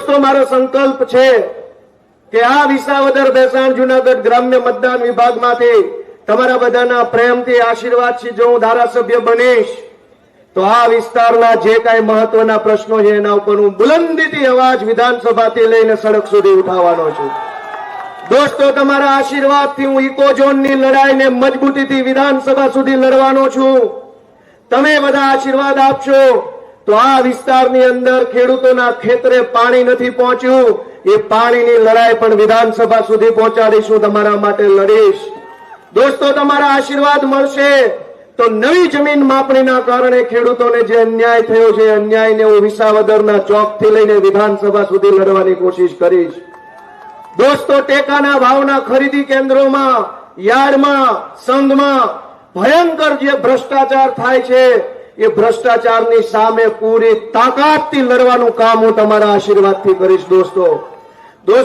દોસ્તો, મારો સંકલ્પ છે કે આ વિસાવદર ભેસાણ જુનાગઢ ગ્રામ્ય મતદાન વિભાગમાંથી તમારા બધાના પ્રેમથી આશીર્વાદથી જો હું ધારાસભ્ય બનીશ તો આ વિસ્તારના જે કાંઈ મહત્વના પ્રશ્નો છે એના ઉપર હું બુલંદીથી અવાજ વિધાનસભાથી લઈને સડક સુધી ઉઠાવવાનો છું. દોસ્તો, તમારા આશીર્વાદથી હું ઇકોઝોનની લડાઈને મજબૂતીથી વિધાનસભા સુધી લડવાનો છું. તમે બધા આશીર્વાદ આપશો તો આ વિસ્તારની અંદર ખેડૂતોના ખેતરે પાણી નથી પહોંચ્યું, એ પાણીની લડાઈ પણ વિધાનસભા સુધી પહોંચાડીશું, તમારા માટે લડીશ. દોસ્તો, તમારા આશીર્વાદ મળશે તો નવી જમીન માપણીના કારણે ખેડૂતોને જે અન્યાય થયો છે અન્યાયને હું વિસાવદરના ચોકથી લઈને વિધાનસભા સુધી લડવાની કોશિશ કરીશ. દોસ્તો, ટેકાના ભાવના ખરીદી કેન્દ્રોમાં, યાર્ડમાં, સંઘમાં ભયંકર જે ભ્રષ્ટાચાર થાય છે એ ભ્રષ્ટાચારની સામે પૂરી તાકાતથી લડવાનું કામ હું તમારા આશીર્વાદથી કરીશ. દોસ્તો,